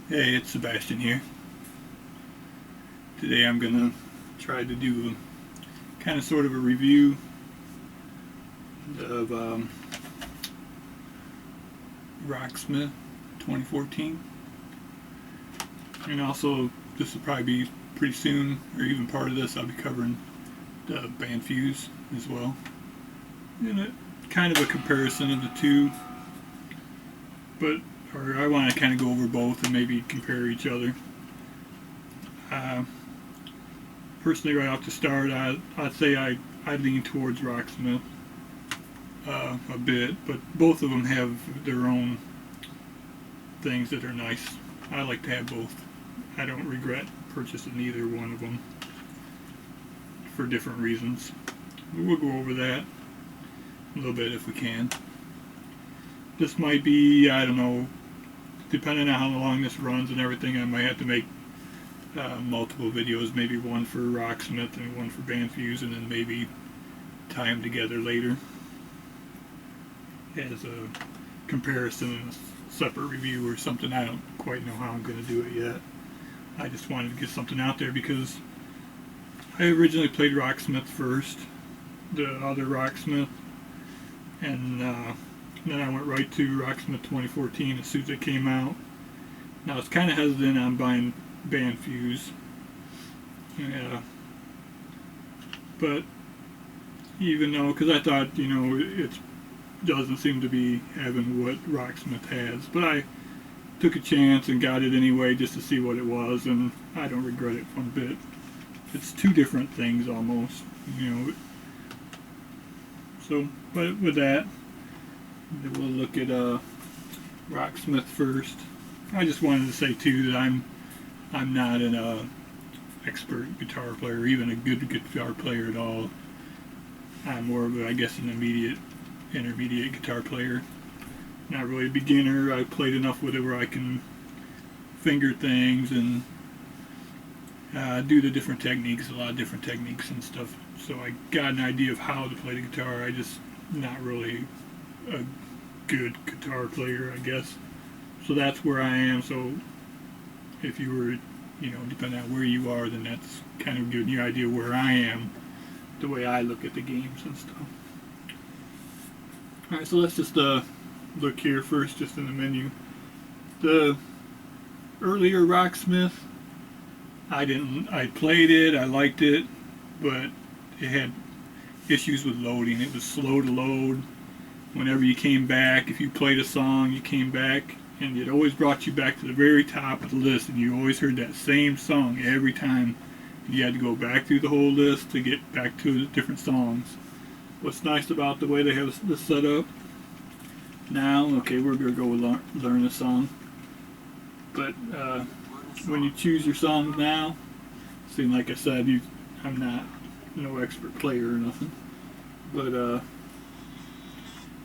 Hey, it's Sebastian here. Today I'm gonna try to do a kind of sort of a review of Rocksmith 2014, and also this will probably be pretty soon, or even part of this. I'll be covering the Bandfuse as well, and kind of a comparison of the two. But or I want to kind of go over both and maybe compare each other. Uh, Personally, right off the start, I'd say I lean towards Rocksmith a bit, but both of them have their own things that are nice. I like to have both. I don't regret purchasing either one of them for different reasons. We'll go over that a little bit if we can. This might be, I don't know, depending on how long this runs and everything, I might have to make multiple videos, maybe one for Rocksmith and one for Bandfuse, and then maybe tie them together later as a comparison and a separate review or something. I don't quite know how I'm going to do it yet. I just wanted to get something out there because I originally played Rocksmith first, the other Rocksmith, and then I went right to Rocksmith 2014 as soon as it came out. Now I was kind of hesitant on buying Bandfuse, yeah, but even though, because I thought, it doesn't seem to be having what Rocksmith has, but I took a chance and got it anyway just to see what it was, and I don't regret it one bit. It's two different things almost, So, but with that, we'll look at Rocksmith first. I just wanted to say too that I'm not an expert guitar player, even a good guitar player at all. I'm more of a, I guess, an intermediate guitar player. Not really a beginner. I played enough with it where I can finger things and do the different techniques, a lot of different techniques and stuff. So I got an idea of how to play the guitar. I just not really a good guitar player, I guess. So that's where I am. So if you were, depending on where you are, then that's kind of giving you an idea where I am, the way I look at the games and stuff. Alright, so let's just look here first, just in the menu. The earlier Rocksmith, I played it, I liked it, but it had issues with loading. It was slow to load. Whenever you came back, if you played a song, you came back, and it always brought you back to the very top of the list, and you always heard that same song every time. You had to go back through the whole list to get back to the different songs. What's nice about the way they have this set up now, okay, we're going to go learn a song, but when you choose your songs now, see, like I said, I'm not no expert player or nothing, but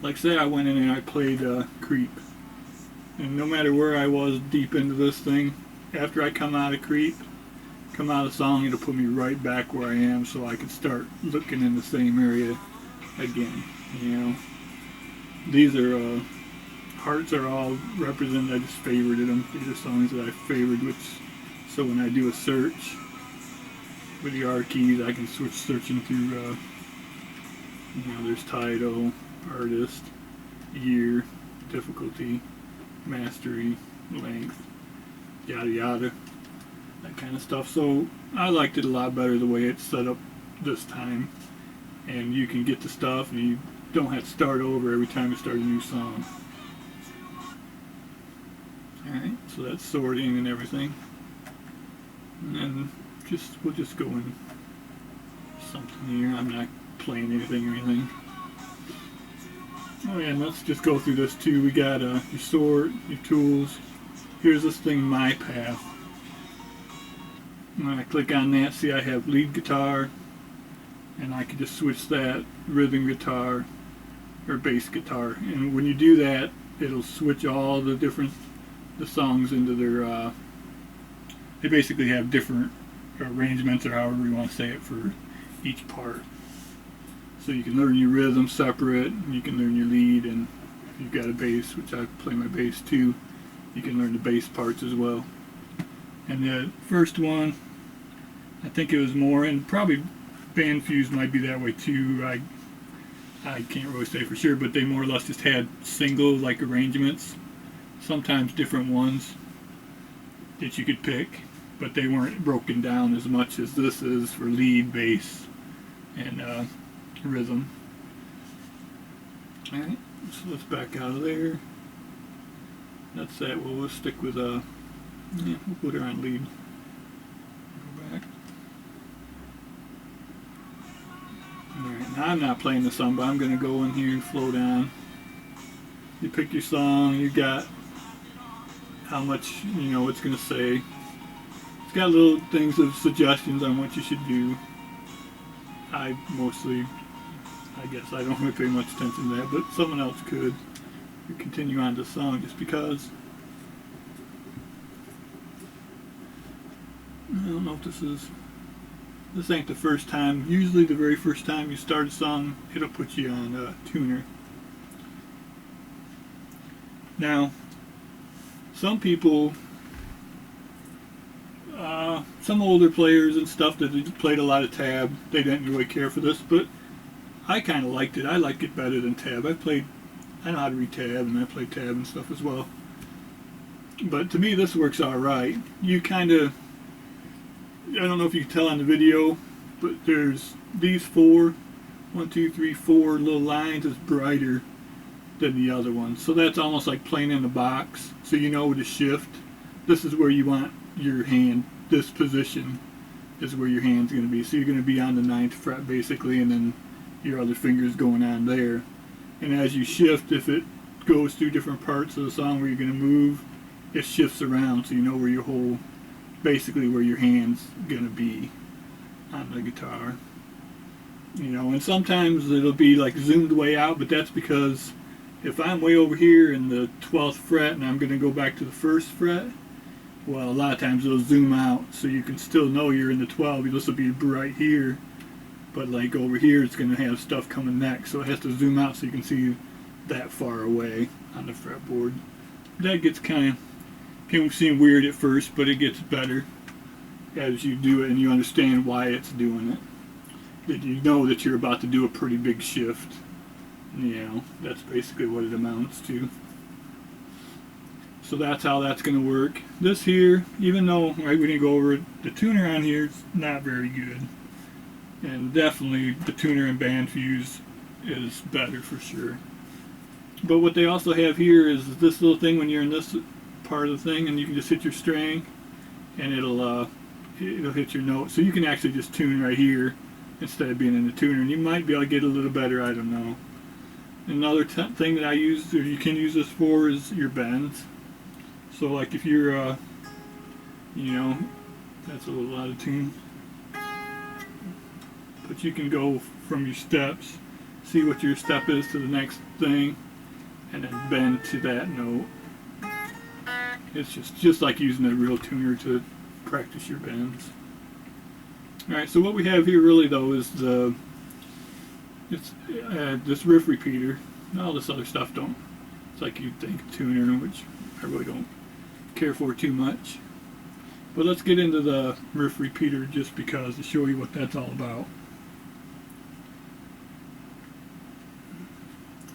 like say I went in and I played Creep, and no matter where I was deep into this thing, after I come out of the song, it'll put me right back where I am, so I can start looking in the same area again. These are hearts are all represented. I just favorited them. These are songs that I favored, so when I do a search with the R keys, I can switch searching through. There's title, artist, year, difficulty, mastery, length, yada yada, that kind of stuff. So I liked it a lot better the way it's set up this time, and you can get the stuff and you don't have to start over every time you start a new song. Alright, so that's sorting and everything, and then we'll just go in something here. I'm not playing anything or anything. Oh yeah, and let's just go through this too. We got your sort, your tools. Here's this thing, My Path. When I click on that, see I have lead guitar, and I can just switch that rhythm guitar or bass guitar. And when you do that, it'll switch all the songs into their. They basically have different arrangements, or however you want to say it, for each part. So you can learn your rhythm separate, and you can learn your lead, and if you've got a bass, which I play my bass too, you can learn the bass parts as well. And the first one, I think it was more, and probably Bandfuse might be that way too. I can't really say for sure, but they more or less just had single like arrangements, sometimes different ones that you could pick, but they weren't broken down as much as this is for lead, bass, and rhythm. Alright, so let's back out of there. That's that. Well, we'll stick with yeah, we'll put her on lead. Go back. Alright, now I'm not playing the song, but I'm going to go in here and flow down. You pick your song, you got how much, you know, it's going to say. It's got little things of suggestions on what you should do. I guess I don't really pay much attention to that, but someone else could. You continue on the song just because. I don't know if this ain't the first time. Usually the very first time you start a song, it'll put you on tuner. Now, some people, some older players and stuff that played a lot of tab, they didn't really care for this, but I kind of liked it. I like it better than tab. I know how to read tab, and I play tab and stuff as well. But to me, this works alright. You kind of, I don't know if you can tell on the video, but there's these four, 1, 2, 3, 4 little lines is brighter than the other ones. So that's almost like playing in a box. So you know to shift. This is where you want your hand. This position is where your hand's going to be. So you're going to be on the 9th fret basically, and then your other finger's going on there. And as you shift, if it goes through different parts of the song where you're going to move, it shifts around so you know where your whole, basically where your hand's going to be on the guitar. You know, and sometimes it'll be like zoomed way out, but that's because if I'm way over here in the 12th fret and I'm going to go back to the 1st fret, well, a lot of times it'll zoom out so you can still know you're in the 12. This will be right here, but like over here it's going to have stuff coming next, so it has to zoom out so you can see that far away on the fretboard. That gets can seem weird at first, but it gets better as you do it and you understand why it's doing it. That you know that you're about to do a pretty big shift. You know, that's basically what it amounts to. So that's how that's going to work. This here, even though, right, we didn't go over it, the tuner on here is not very good. And definitely the tuner in Bandfuse is better for sure. But what they also have here is this little thing when you're in this part of the thing, and you can just hit your string and it'll hit your note. So you can actually just tune right here instead of being in the tuner, and you might be able to get a little better, I don't know. Another thing that I use, or you can use this for, is your bends. So like if you're, you know, that's a little out of tune. But you can go from your steps, see what your step is to the next thing, and then bend to that note. It's just like using a real tuner to practice your bends. Alright, so what we have here really though is this riff repeater. All this other stuff it's like you'd think tuner, which I really don't care for too much. But let's get into the riff repeater just because, to show you what that's all about.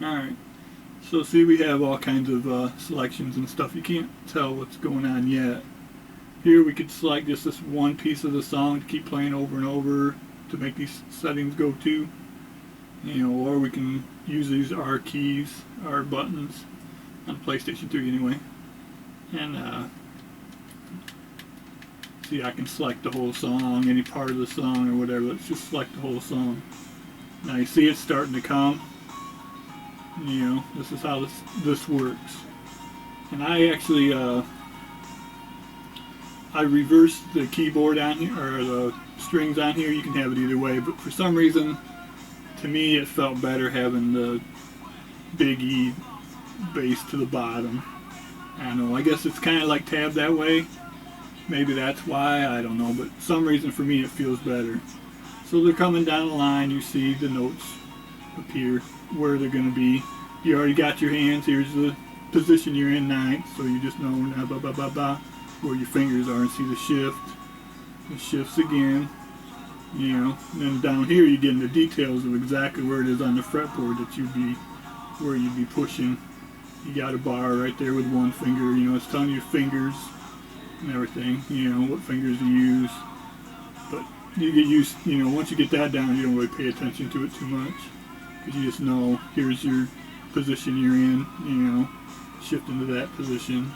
Alright, so see, we have all kinds of selections and stuff. You can't tell what's going on yet. Here we could select just this one piece of the song to keep playing over and over to make these settings go to. You know, or we can use these R keys, R buttons on PlayStation 3 anyway. And see, I can select the whole song, any part of the song or whatever. Let's just select the whole song. Now you see it's starting to come. You know, this is how this works. And I actually I reversed the keyboard on here, or the strings on here. You can have it either way, but for some reason, to me, it felt better having the big E bass to the bottom. I don't know, I guess it's kind of like tab that way. Maybe that's why, I don't know, but for some reason for me it feels better. So they're coming down the line, you see the notes appear where they're going to be. You already got your hands, here's the position you're in ninth, so you just know now blah blah blah blah where your fingers are and see the shift. It shifts again, you know. And then down here you get into details of exactly where it is on the fretboard that where you'd be pushing. You got a bar right there with one finger, you know, it's telling you fingers and everything, you know, what fingers to use. But you get used, you know, once you get that down, you don't really pay attention to it too much. Because you just know, here's your position you're in, you know, shift into that position.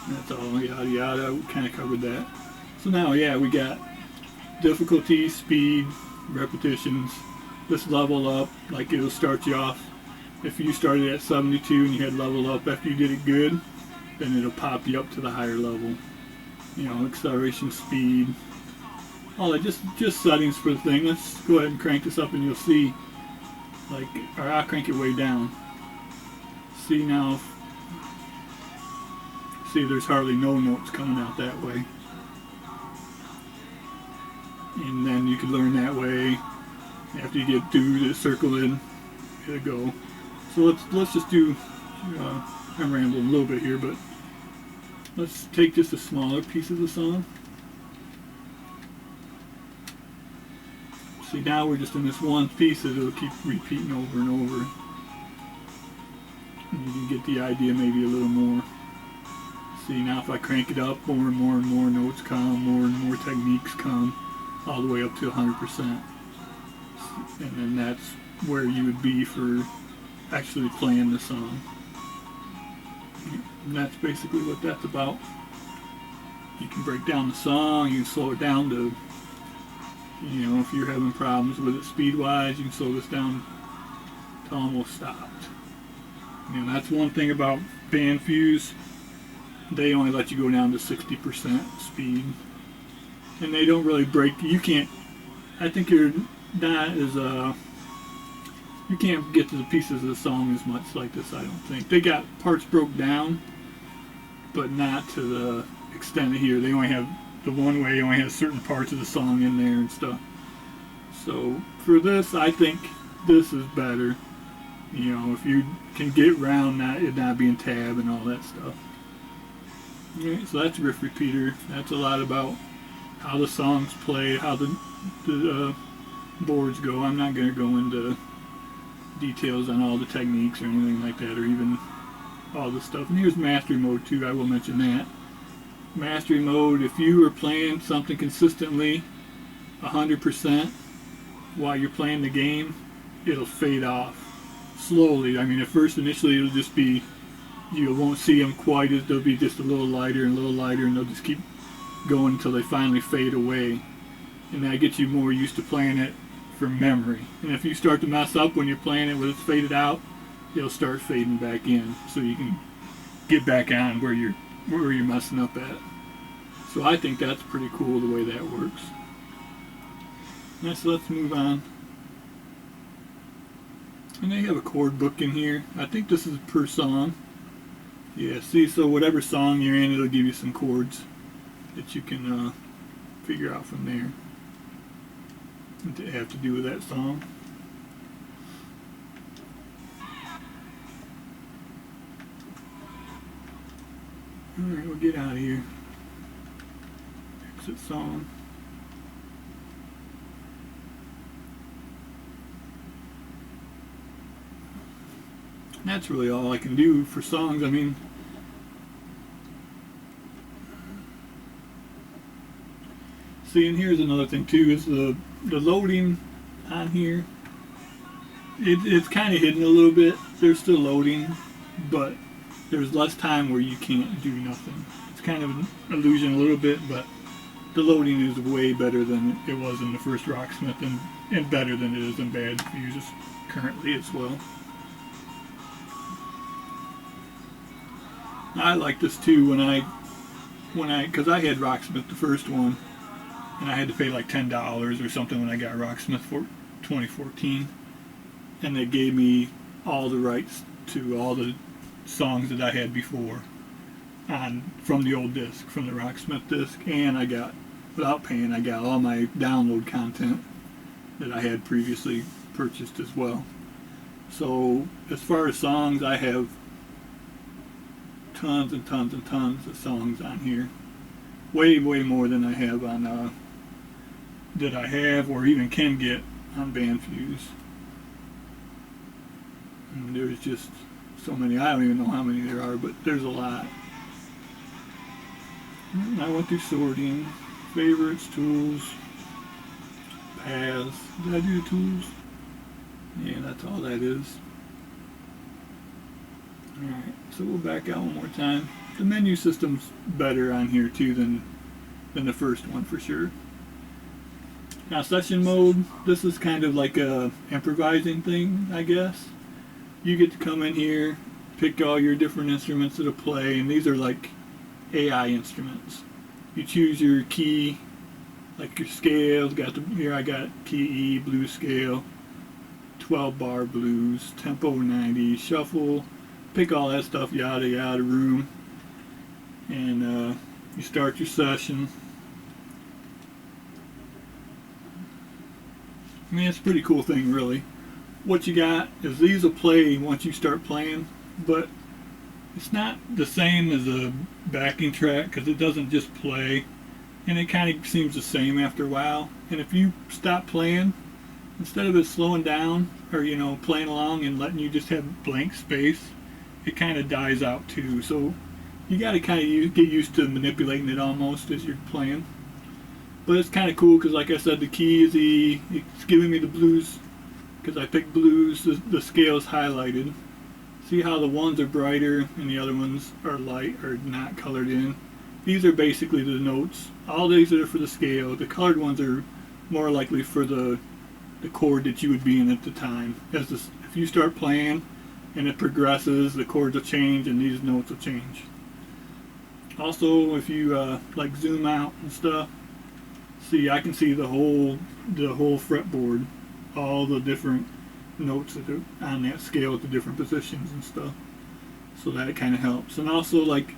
And that's all, yada yada, we kind of covered that. So now, yeah, we got difficulty, speed, repetitions. This level up, like it'll start you off. If you started at 72 and you had level up after you did it good, then it'll pop you up to the higher level. You know, acceleration, speed, all that, just settings for the thing. Let's go ahead and crank this up and you'll see, like, or I'll crank it way down. See now, see there's hardly no notes coming out that way. And then you can learn that way. After you get through the circle in, it'll go. So let's just do, I'm rambling a little bit here, but let's take just a smaller piece of the song. See, now we're just in this one piece that it'll keep repeating over and over. And you can get the idea maybe a little more. See, now if I crank it up, more and more and more notes come, more and more techniques come, all the way up to 100%. And then that's where you would be for actually playing the song. And that's basically what that's about. You can break down the song, you can slow it down to, you know, if you're having problems with it speed-wise, you can slow this down to almost stopped. You know, that's one thing about Bandfuse. They only let you go down to 60% speed. And they don't really break, you can't, I think you're not as, you can't get to the pieces of the song as much like this, I don't think. They got parts broke down, but not to the extent of here. They only have, the one way only has certain parts of the song in there and stuff. So for this, I think this is better. You know, if you can get around it not being tab and all that stuff. Alright, so that's riff repeater. That's a lot about how the songs play, how the boards go. I'm not going to go into details on all the techniques or anything like that, or even all the stuff. And here's mastery mode too, I will mention that. Mastery mode, if you are playing something consistently 100% while you're playing the game, it'll fade off slowly. I mean, at first initially it'll just be, you won't see them quite as, they'll be just a little lighter and a little lighter, and they'll just keep going until they finally fade away. And that gets you more used to playing it from memory. And if you start to mess up when you're playing it when it's faded out, it'll start fading back in, so you can get back on where you're messing up at. So I think that's pretty cool the way that works. Now, so let's move on. And they have a chord book in here. I think this is per song. Yeah, see, so whatever song you're in, it'll give you some chords that you can figure out from there that have to do with that song. Alright, we'll get out of here. Exit song. That's really all I can do for songs. I mean, see, and here's another thing too, is the loading on here. It's kind of hidden a little bit. There's still loading, but there's less time where you can't do nothing. It's kind of an illusion a little bit, but the loading is way better than it was in the first Rocksmith, and better than it is in Bandfuse currently as well. I like this too because I had Rocksmith the first one, and I had to pay like $10 or something when I got Rocksmith for 2014, and they gave me all the rights to all the songs that I had before from the old disc, from the Rocksmith disc, and I got, without paying, I got all my download content that I had previously purchased as well. So as far as songs, I have tons and tons and tons of songs on here. Way more than I have on that I have or even can get on Bandfuse. And there's just so many. I don't even know how many there are, but there's a lot. And I went through sorting, favorites, tools, paths. Did I do the tools? Yeah, that's all that is. Alright, so we'll back out one more time. The menu system's better on here too than the first one for sure. Now session mode, this is kind of like a improvising thing, I guess. You get to come in here, pick all your different instruments that'll play, and these are like AI instruments. You choose your key, like your scales. Here I got key E, blues scale, 12 bar blues, tempo 90, shuffle, pick all that stuff, yada yada, room, and you start your session. I mean, it's a pretty cool thing, really. What you got is these will play once you start playing, but it's not the same as a backing track because it doesn't just play, and it kind of seems the same after a while. And if you stop playing, instead of it slowing down or playing along and letting you just have blank space, it kind of dies out too. So you got to kind of get used to manipulating it almost as you're playing. But it's kind of cool because, like I said, the key is E. It's giving me the blues because I picked blues. The scale is highlighted. See how the ones are brighter and the other ones are light or not colored in. These are basically the notes. All these are for the scale. The colored ones are more likely for the chord that you would be in at the time. If you start playing and it progresses, the chords will change and these notes will change. Also, if you like zoom out and stuff, see, I can see the whole fretboard, all the different notes that are on that scale at the different positions and stuff. So that kind of helps. And also, like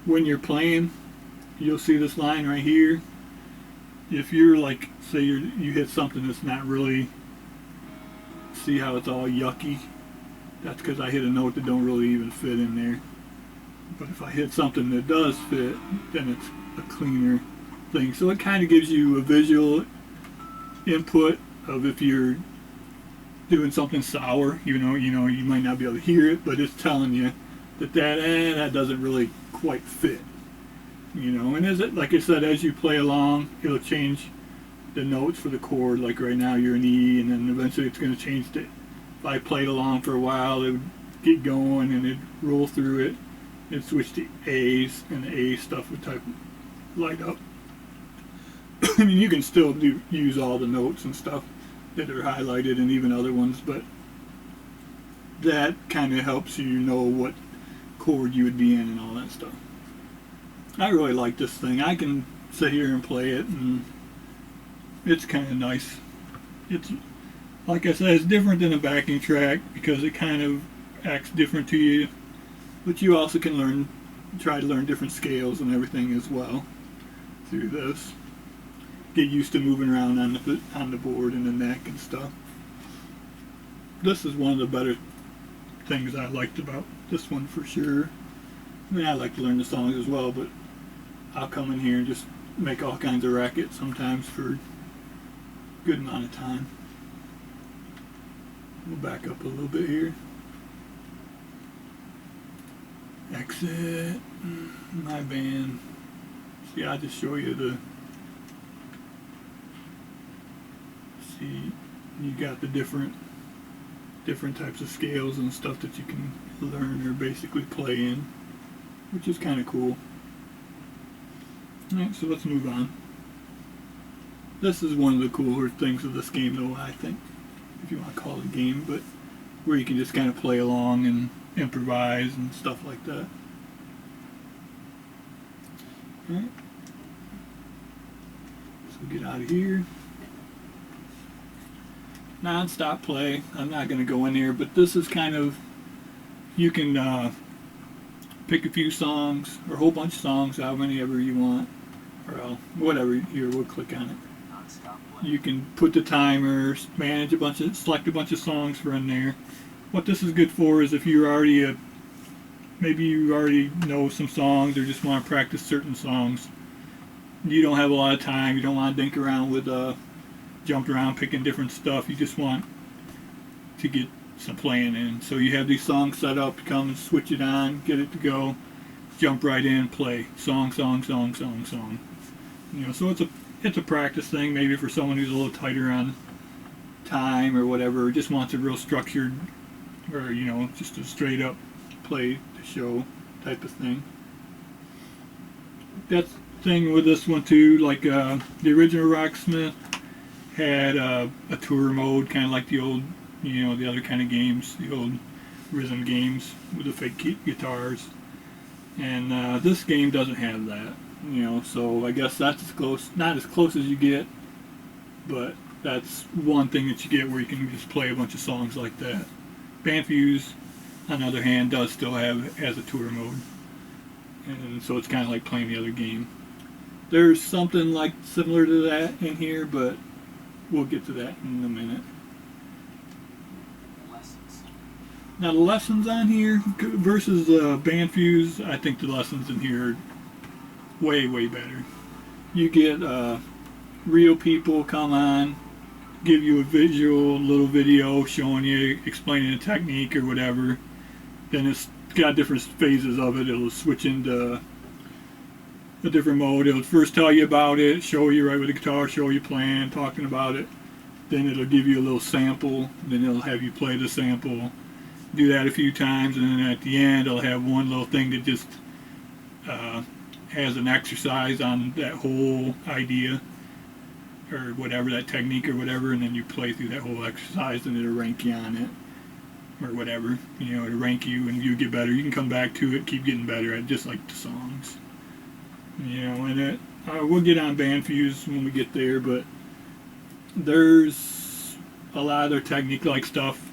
when you're playing, you'll see this line right here. If you're like, say you hit something that's not really, see how it's all yucky? That's because I hit a note that don't really even fit in there. But if I hit something that does fit, then it's a cleaner thing. So it kind of gives you a visual input of if you're doing something sour, you might not be able to hear it, but it's telling you that doesn't really quite fit. And as it, like I said, as you play along, it'll change the notes for the chord. Like right now you're in E, and then eventually it's going to change to, if I played along for a while, it would get going and it'd roll through it. It'd switch to A's, and the A stuff would light up. I mean, you can still use all the notes and stuff that are highlighted and even other ones, but that kind of helps you know what chord you would be in and all that stuff. I really like this thing. I can sit here and play it, and it's kind of nice. It's, like I said, it's different than a backing track because it kind of acts different to you, but you also can try to learn different scales and everything as well through this. Get used to moving around on the board and the neck and stuff. This is one of the better things I liked about this one for sure. I mean, I like to learn the songs as well, but I'll come in here and just make all kinds of racket sometimes for a good amount of time. We'll back up a little bit here. Exit my band. See, I'll just show you see, you got the different types of scales and stuff that you can learn or basically play in, which is kind of cool. Alright, so let's move on. This is one of the cooler things of this game, though, I think, if you want to call it a game, but where you can just kind of play along and improvise and stuff like that. Alright, so get out of here. Non-stop play. I'm not going to go in here, but this is kind of, you can pick a few songs or a whole bunch of songs, how many ever you want, or whatever. Here, we'll click on it. You can put the timers, select a bunch of songs for in there. What this is good for is if you're already maybe you already know some songs or just want to practice certain songs. You don't have a lot of time. You don't want to dink around with jump around picking different stuff. You just want to get some playing in. So you have these songs set up. You come and switch it on, get it to go, jump right in, play song, song, song, song, song. You know, so it's a practice thing. Maybe for someone who's a little tighter on time or whatever, or just wants a real structured, or you know, just a straight up play the show type of thing. That's the thing with this one too. Like the original Rocksmith had a tour mode, kind of like the old, you know, the other kind of games, the old rhythm games with the fake guitars. And this game doesn't have that, you know. So I guess that's as close, not as close as you get, but that's one thing that you get where you can just play a bunch of songs like that. Bandfuse, on the other hand, does still has a tour mode, and so it's kind of like playing the other game. There's something like similar to that in here, but we'll get to that in a minute. Now the lessons on here versus Bandfuse, I think the lessons in here are way, way better. You get real people come on, give you a little video showing you, explaining a technique or whatever. Then it's got different phases of it. It'll switch into a different mode. It'll first tell you about it, show you right with the guitar, show you playing, talking about it. Then it'll give you a little sample. Then it'll have you play the sample. Do that a few times, and then at the end it'll have one little thing that just has an exercise on that whole idea or whatever, that technique or whatever, and then you play through that whole exercise and it'll rank you on it or whatever. You know, it'll rank you and you get better. You can come back to it, keep getting better at it, just like the songs. You know, and we'll get on Bandfuse when we get there, but there's a lot of their technique-like stuff.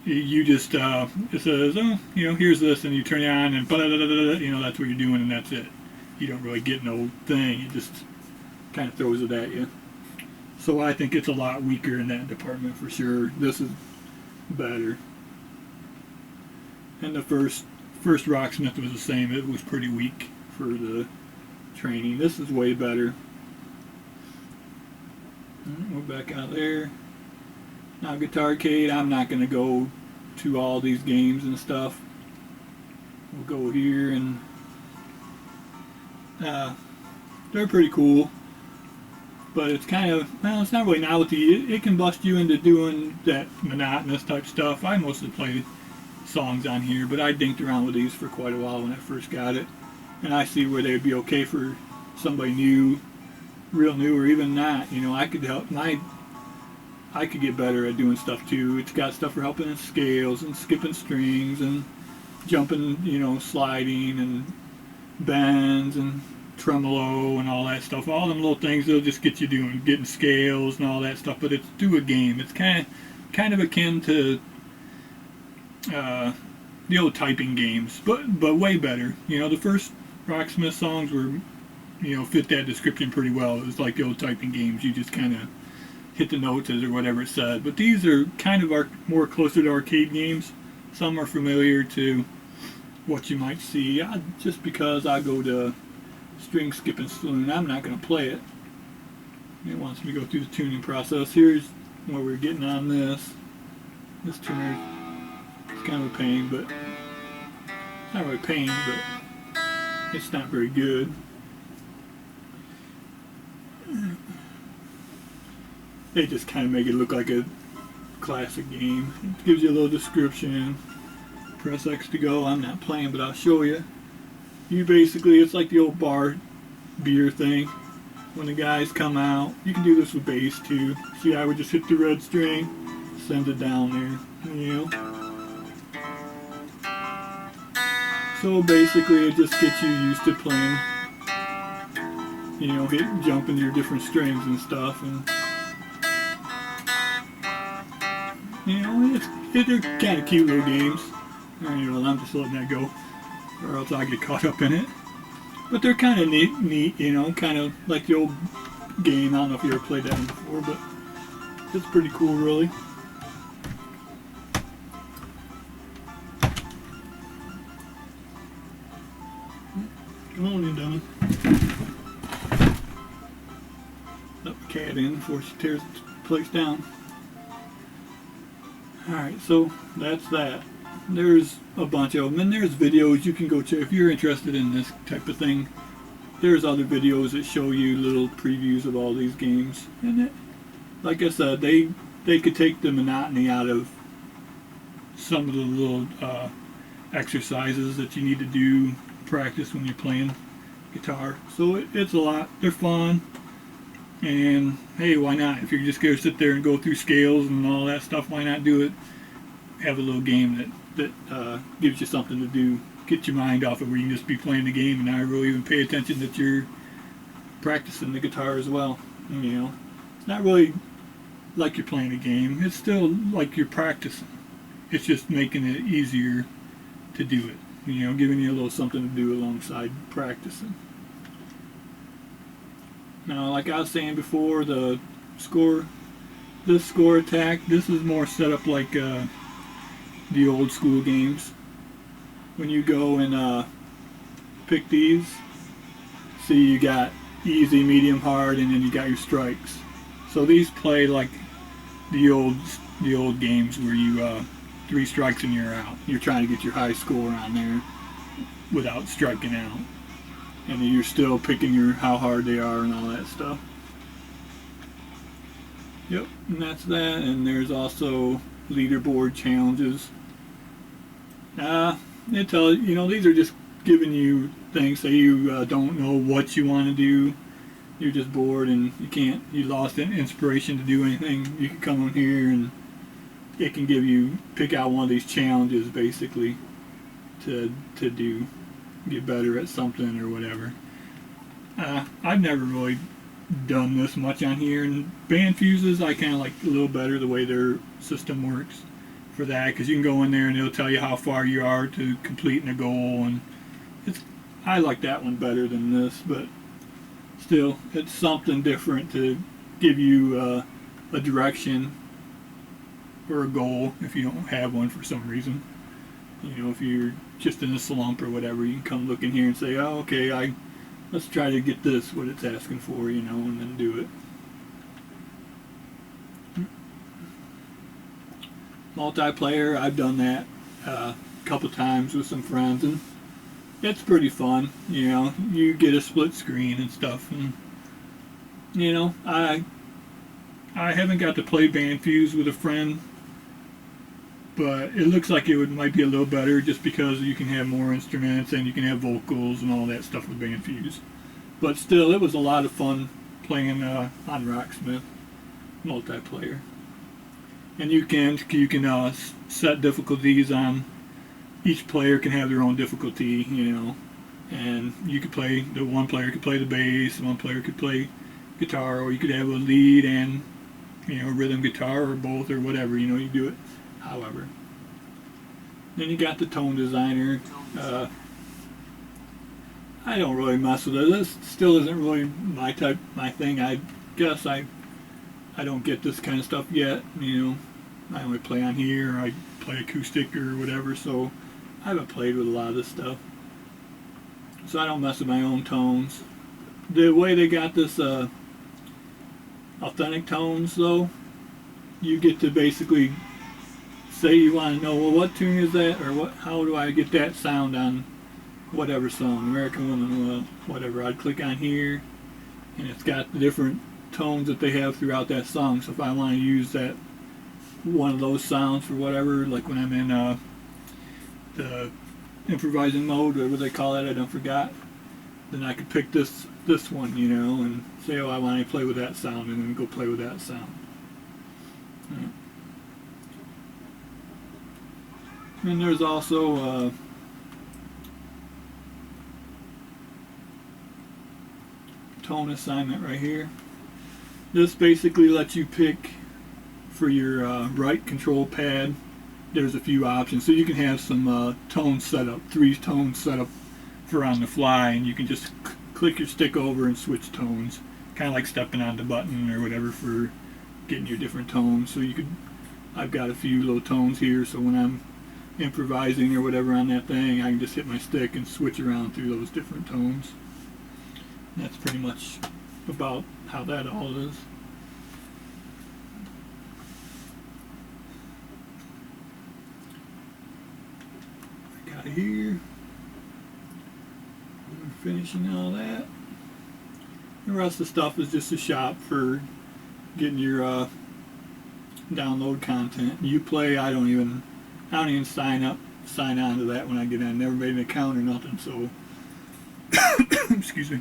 You just, it says, oh, you know, here's this, and you turn it on, and you know, that's what you're doing, and that's it. You don't really get no thing. It just kind of throws it at you. So I think it's a lot weaker in that department for sure. This is better. And the first Rocksmith was the same. It was pretty weak for the training. This is way better. We're back out there. Now Guitar Arcade, I'm not going to go to all these games and stuff. We'll go here, and they're pretty cool. But it's kind of, well, it's not really novelty. It can bust you into doing that monotonous type stuff. I mostly play songs on here, but I dinked around with these for quite a while when I first got it. And I see where they'd be okay for somebody new, real new, or even not. You know, I could help I could get better at doing stuff too. It's got stuff for helping in scales and skipping strings and jumping, you know, sliding and bends and tremolo and all that stuff. All them little things that'll just get you doing, getting scales and all that stuff. But it's to a game. It's kind of akin to the old typing games, but way better. You know, the first Rocksmith songs were, you know, fit that description pretty well. It was like the old typing games. You just kind of hit the notes or whatever it said. But these are kind of more closer to arcade games. Some are familiar to what you might see. Just because I go to String Skipping Saloon, I'm not going to play it. It wants me to go through the tuning process. Here's where we're getting on this. This tuner is kind of a pain, but it's not really a pain, but it's not very good. They just kind of make it look like a classic game. It gives you a little description. Press X to go. I'm not playing, but I'll show you. You basically, it's like the old bar beer thing. When the guys come out, you can do this with bass too. See, I would just hit the red string, send it down there, you know. So basically, it just gets you used to playing, you know, jumping your different strings and stuff, and you know, they're kind of cute little games. You know, I'm just letting that go, or else I get caught up in it. But they're kind of neat, you know, kind of like the old game. I don't know if you ever played that one before, but it's pretty cool, really. Come on in, Donna. Let the cat in before she tears the place down. Alright, so that's that. There's a bunch of them, and there's videos you can go check if you're interested in this type of thing. There's other videos that show you little previews of all these games, and it, like I said, they could take the monotony out of some of the little exercises that you need to do practice when you're playing guitar. So it's a lot. They're fun, and hey, why not? If you're just gonna sit there and go through scales and all that stuff, why not do it? Have a little game that gives you something to do, get your mind off of where you can just be playing the game and not really even pay attention that you're practicing the guitar as well. You know, it's not really like you're playing a game. It's still like you're practicing. It's just making it easier to do it. You know, giving you a little something to do alongside practicing. Now, like I was saying before, this score attack, this is more set up like the old school games. When you go and pick these, see you got easy, medium, hard, and then you got your strikes. So these play like the old games where you 3 strikes and you're out. You're trying to get your high score on there without striking out, and you're still picking your how hard they are and all that stuff. Yep, and that's that. And there's also leaderboard challenges. They tell you know, these are just giving you things. Say you don't know what you want to do, you're just bored and you lost inspiration to do anything. You can come on here and it can give you, pick out one of these challenges basically to do, get better at something or whatever. I've never really done this much on here, and Bandfuses I kind of like a little better the way their system works for that, because you can go in there and it'll tell you how far you are to completing a goal, and I like that one better than this, but still it's something different to give you a direction or a goal if you don't have one for some reason. You know, if you're just in a slump or whatever, you can come look in here and say, oh, okay, let's try to get this, what it's asking for, you know, and then do it. Multiplayer, I've done that a couple times with some friends, and it's pretty fun. You know, you get a split screen and stuff, and you know, I haven't got to play Bandfuse with a friend, but it looks like it might be a little better just because you can have more instruments and you can have vocals and all that stuff with Bandfuse. But still, it was a lot of fun playing on Rocksmith multiplayer. And you can set difficulties on. Each player can have their own difficulty, you know, and you could play, the one player could play the bass, one player could play guitar, or you could have a lead and, you know, rhythm guitar, or both, or whatever, you know, you do it however. Then you got the tone designer. I don't really mess with it. This still isn't really my thing. I guess I don't get this kind of stuff yet, you know. I only play on here, I play acoustic or whatever, so I haven't played with a lot of this stuff. So I don't mess with my own tones. The way they got this authentic tones though, you get to basically say you want to know, well, what tune is that, or how do I get that sound on whatever song, American Woman, whatever. I'd click on here, and it's got the different tones that they have throughout that song. So if I want to use that one of those sounds for whatever, like when I'm in the improvising mode, whatever they call it, I don't forgot, then I could pick this one, you know, and say, oh, I want to play with that sound, and then go play with that sound. Yeah. And there's also tone assignment right here. This basically lets you pick for your right control pad. There's a few options, so you can have some tones set up, 3 tones set up for on the fly, and you can just click your stick over and switch tones, kind of like stepping on the button or whatever for getting your different tones. So you could, I've got a few little tones here, so when I'm improvising or whatever on that thing, I can just hit my stick and switch around through those different tones. And that's pretty much about how that all is. I got here. We're finishing all that. The rest of the stuff is just a shop for getting your download content. Uplay, I don't even sign on to that when I get in. Never made an account or nothing, so excuse me.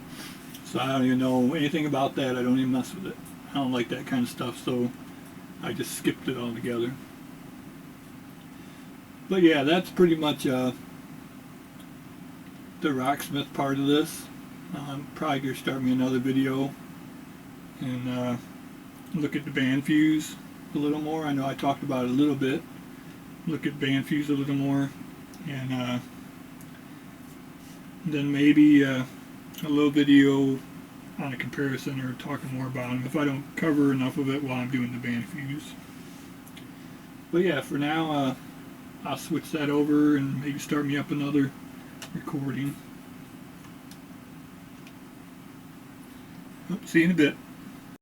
So I don't even know anything about that. I don't even mess with it. I don't like that kind of stuff, so I just skipped it altogether. But yeah, that's pretty much the Rocksmith part of this. I'm probably going to start me another video and look at the Bandfuse a little more. I know I talked about it a little bit. Look at Bandfuse a little more, and then maybe a little video on a comparison or talking more about them if I don't cover enough of it while I'm doing the Bandfuse. But yeah, for now, I'll switch that over and maybe start me up another recording. See you in a bit.